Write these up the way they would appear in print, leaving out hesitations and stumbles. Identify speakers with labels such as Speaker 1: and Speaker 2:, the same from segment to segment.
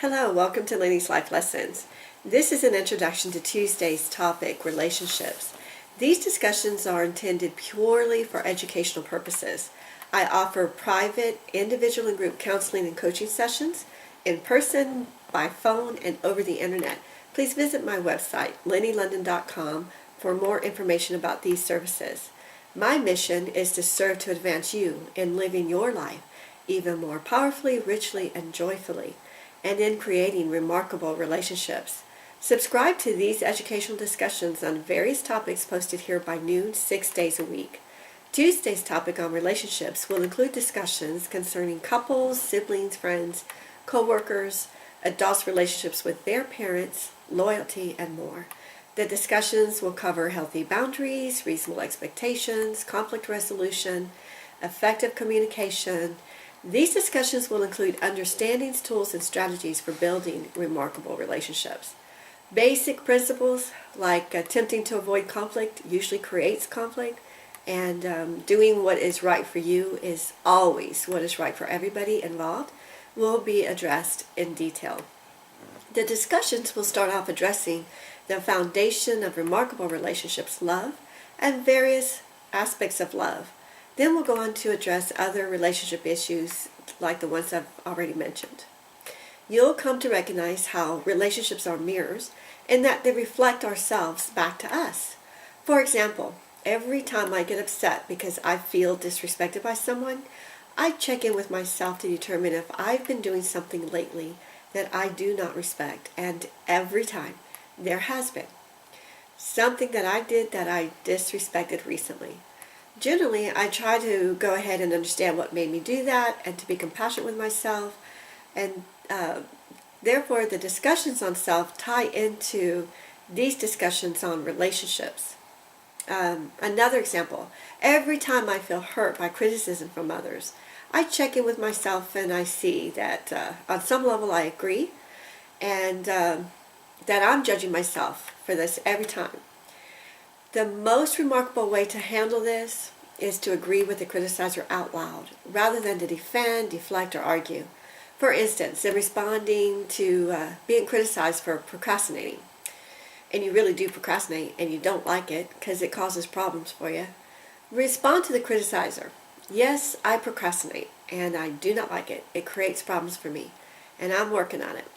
Speaker 1: Hello, welcome to Lennys Life Lessons. This is an introduction to Tuesday's topic, relationships. These discussions are intended purely for educational purposes. I offer private, individual, and group counseling and coaching sessions in person, by phone, and over the internet. Please visit my website, lennylondon.com, for more information about these services. My mission is to serve to advance you in living your life even more powerfully, richly, and joyfully, and in creating remarkable relationships. Subscribe to these educational discussions on various topics posted here by noon, 6 days a week. Tuesday's topic on relationships will include discussions concerning couples, siblings, friends, co-workers, adults' relationships with their parents, loyalty, and more. The discussions will cover healthy boundaries, reasonable expectations, conflict resolution, effective communication. These discussions will include understandings, tools, and strategies for building remarkable relationships. Basic principles like attempting to avoid conflict usually creates conflict, and doing what is right for you is always what is right for everybody involved will be addressed in detail. The discussions will start off addressing the foundation of remarkable relationships, love, and various aspects of love. Then we'll go on to address other relationship issues like the ones I've already mentioned. You'll come to recognize how relationships are mirrors and that they reflect ourselves back to us. For example, every time I get upset because I feel disrespected by someone, I check in with myself to determine if I've been doing something lately that I do not respect, and every time there has been something that I did that I disrespected recently. Generally, I try to go ahead and understand what made me do that and to be compassionate with myself, and therefore the discussions on self tie into these discussions on relationships. Another example, every time I feel hurt by criticism from others, I check in with myself and I see that on some level I agree, and that I'm judging myself for this every time. The most remarkable way to handle this is to agree with the criticizer out loud, rather than to defend, deflect, or argue. For instance, in responding to being criticized for procrastinating, and you really do procrastinate and you don't like it because it causes problems for you, respond to the criticizer. Yes, I procrastinate and I do not like it. It creates problems for me, and I'm working on it.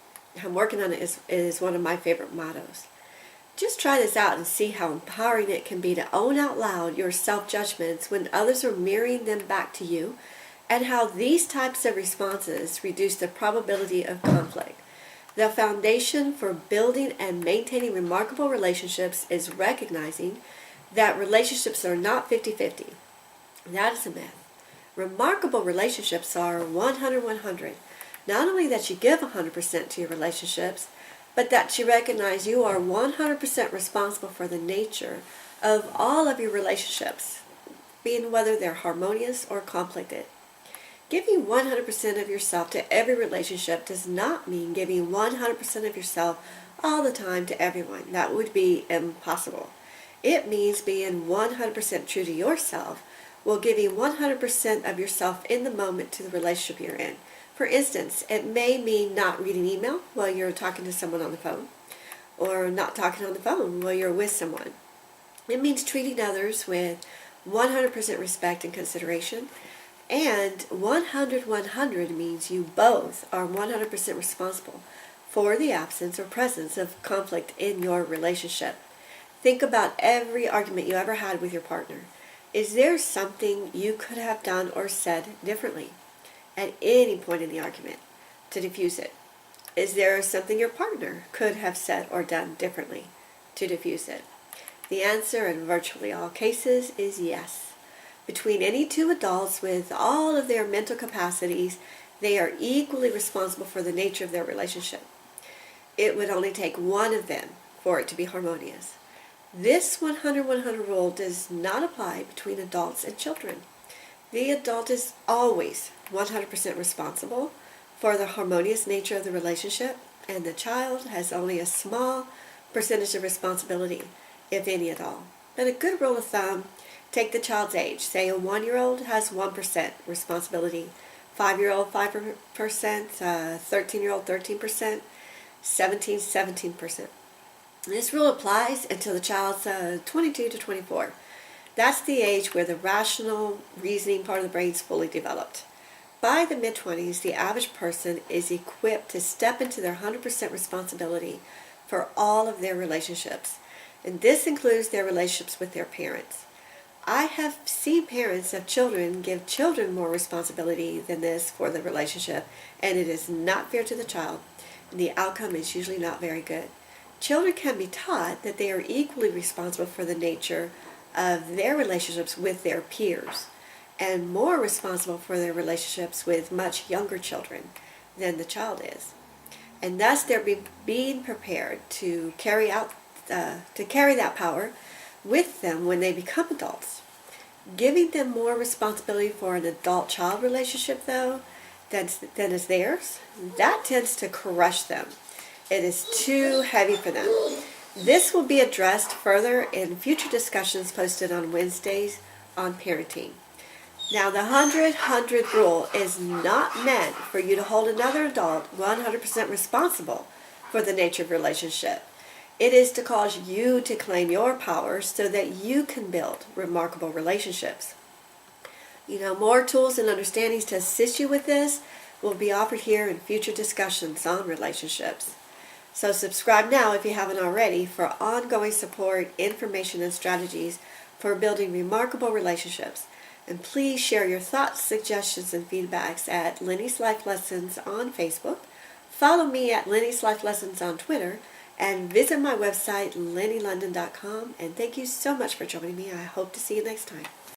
Speaker 1: I'm working on it is one of my favorite mottos. Just try this out and see how empowering it can be to own out loud your self-judgments when others are mirroring them back to you, and how these types of responses reduce the probability of conflict. The foundation for building and maintaining remarkable relationships is recognizing that relationships are not 50-50. That is a myth. Remarkable relationships are 100-100. Not only that you give 100% to your relationships, but that you recognize you are 100% responsible for the nature of all of your relationships, being whether they're harmonious or conflicted. Giving 100% of yourself to every relationship does not mean giving 100% of yourself all the time to everyone. That would be impossible. It means being 100% true to yourself while giving 100% of yourself in the moment to the relationship you're in. For instance, it may mean not reading email while you're talking to someone on the phone, or not talking on the phone while you're with someone. It means treating others with 100% respect and consideration, and 100-100 means you both are 100% responsible for the absence or presence of conflict in your relationship. Think about every argument you ever had with your partner. Is there something you could have done or said differently at any point in the argument to diffuse it? Is there something your partner could have said or done differently to diffuse it? The answer in virtually all cases is yes. Between any two adults with all of their mental capacities, they are equally responsible for the nature of their relationship. It would only take one of them for it to be harmonious. This 100-100 rule does not apply between adults and children. The adult is always 100% responsible for the harmonious nature of the relationship, and the child has only a small percentage of responsibility, if any at all. But a good rule of thumb, take the child's age. Say a 1-year-old has 1% responsibility 5-year-old 5%, 13-year-old 13%, 17%. This rule applies until the child's 22 to 24. That's the age where the rational reasoning part of the brain is fully developed. By the mid-20s, the average person is equipped to step into their 100% responsibility for all of their relationships, and this includes their relationships with their parents. I have seen parents of children give children more responsibility than this for the relationship, and it is not fair to the child, and the outcome is usually not very good. Children can be taught that they are equally responsible for the nature of their relationships with their peers, and more responsible for their relationships with much younger children than the child is. And thus they're being prepared to carry that power with them when they become adults. Giving them more responsibility for an adult-child relationship, though, than is theirs, that tends to crush them. It is too heavy for them. This will be addressed further in future discussions posted on Wednesdays on parenting. Now, the 100-100 rule is not meant for you to hold another adult 100% responsible for the nature of your relationship. It is to cause you to claim your power so that you can build remarkable relationships. More tools and understandings to assist you with this will be offered here in future discussions on relationships. So subscribe now if you haven't already for ongoing support, information, and strategies for building remarkable relationships. And please share your thoughts, suggestions, and feedbacks at Lennys Life Lessons on Facebook. Follow me at Lennys Life Lessons on Twitter, and visit my website, lennylondon.com. And thank you so much for joining me. I hope to see you next time.